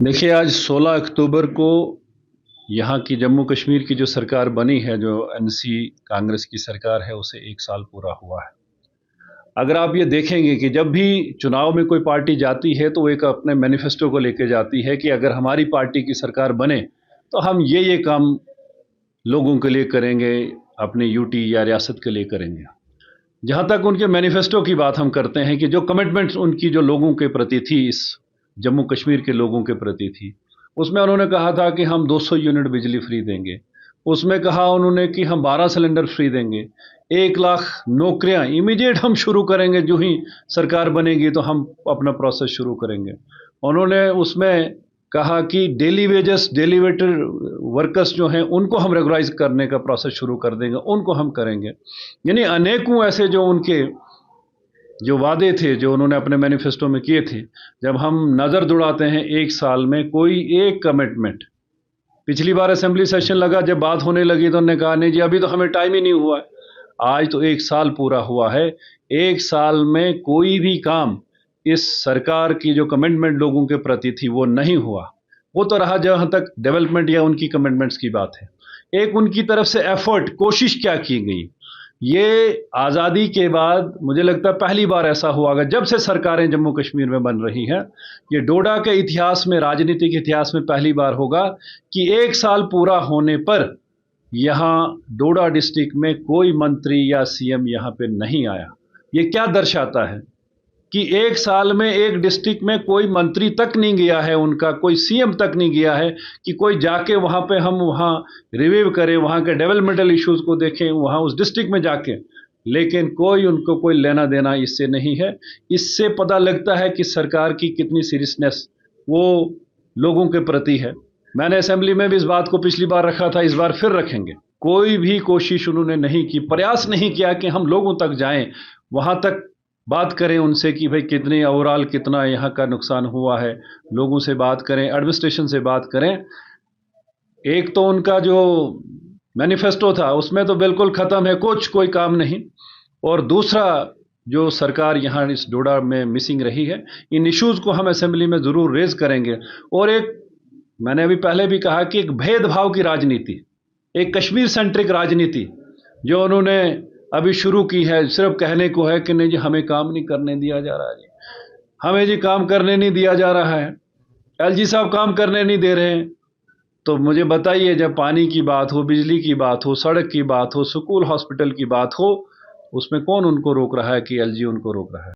देखिए, आज 16 अक्टूबर को यहाँ की जम्मू कश्मीर की जो सरकार बनी है, जो एनसी कांग्रेस की सरकार है, उसे 1 साल पूरा हुआ है। अगर आप ये देखेंगे कि जब भी चुनाव में कोई पार्टी जाती है, तो वो एक अपने मैनिफेस्टो को लेके जाती है कि अगर हमारी पार्टी की सरकार बने, तो हम ये काम लोगों के लिए करेंगे, अपने यूटी या रियासत के लिए करेंगे। जहाँ तक उनके मैनिफेस्टो की बात हम करते हैं कि जो कमिटमेंट्स उनकी जो लोगों के प्रति थी, इस जम्मू कश्मीर के लोगों के प्रति थी, उसमें उन्होंने कहा था कि हम 200 यूनिट बिजली फ्री देंगे। उसमें कहा उन्होंने कि हम 12 सिलेंडर फ्री देंगे। 1 लाख नौकरियां इमीडिएट हम शुरू करेंगे, जो ही सरकार बनेगी तो हम अपना प्रोसेस शुरू करेंगे। उन्होंने उसमें कहा कि daily wages, daily waiter workers जो हैं, उनको हम रेगुलाइज करने का प्रोसेस शुरू कर देंगे, उनको हम करेंगे। यानी अनेकों ऐसे जो उनके जो वादे थे, जो उन्होंने अपने मैनिफेस्टो में किए थे, जब हम नज़र दौड़ाते हैं 1 साल में कोई एक कमिटमेंट। पिछली बार असेंबली सेशन लगा, जब बात होने लगी तो उन्होंने कहा नहीं जी, अभी तो हमें टाइम ही नहीं हुआ है। आज तो 1 साल पूरा हुआ है। 1 साल में कोई भी काम इस सरकार की जो कमिटमेंट लोगों के प्रति थी, वो नहीं हुआ। वो तो रहा जहाँ तक डेवलपमेंट या उनकी कमिटमेंट्स की बात है। एक उनकी तरफ से एफर्ट, कोशिश क्या की गई। ये आज़ादी के बाद मुझे लगता है पहली बार ऐसा हुआ होगा, जब से सरकारें जम्मू कश्मीर में बन रही हैं। ये डोडा के इतिहास में, राजनीतिक इतिहास में पहली बार होगा कि 1 साल पूरा होने पर यहाँ डोडा डिस्ट्रिक्ट में कोई मंत्री या सीएम यहाँ पे नहीं आया। ये क्या दर्शाता है कि 1 साल में एक डिस्ट्रिक्ट में कोई मंत्री तक नहीं गया है, उनका कोई सीएम तक नहीं गया है कि कोई जाके वहाँ पे हम वहाँ रिव्यू करें, वहाँ के डेवलपमेंटल इश्यूज को देखें, वहाँ उस डिस्ट्रिक्ट में जाके। लेकिन कोई उनको कोई लेना देना इससे नहीं है। इससे पता लगता है कि सरकार की कितनी सीरियसनेस वो लोगों के प्रति है। मैंने असेंबली में भी इस बात को पिछली बार रखा था, इस बार फिर रखेंगे। कोई भी कोशिश उन्होंने नहीं की, प्रयास नहीं किया कि हम लोगों तक जाएं, वहाँ तक बात करें उनसे कि भाई कितनी ओवरऑल कितना यहाँ का नुकसान हुआ है। लोगों से बात करें, एडमिनिस्ट्रेशन से बात करें। एक तो उनका जो मैनिफेस्टो था उसमें तो बिल्कुल ख़त्म है, कुछ कोई काम नहीं। और दूसरा, जो सरकार यहाँ इस डोडा में मिसिंग रही है, इन इश्यूज़ को हम असेंबली में ज़रूर रेज करेंगे। और एक, मैंने अभी पहले भी कहा कि एक भेदभाव की राजनीति, एक कश्मीर सेंट्रिक राजनीति जो उन्होंने अभी शुरू की है, सिर्फ कहने को है कि नहीं जी हमें काम नहीं करने दिया जा रहा है, जी हमें जी काम करने नहीं दिया जा रहा है, एलजी साहब काम करने नहीं दे रहे हैं। तो मुझे बताइए, जब पानी की बात हो, बिजली की बात हो, सड़क की बात हो, स्कूल हॉस्पिटल की बात हो, उसमें कौन उनको रोक रहा है कि एलजी उनको रोक रहा है।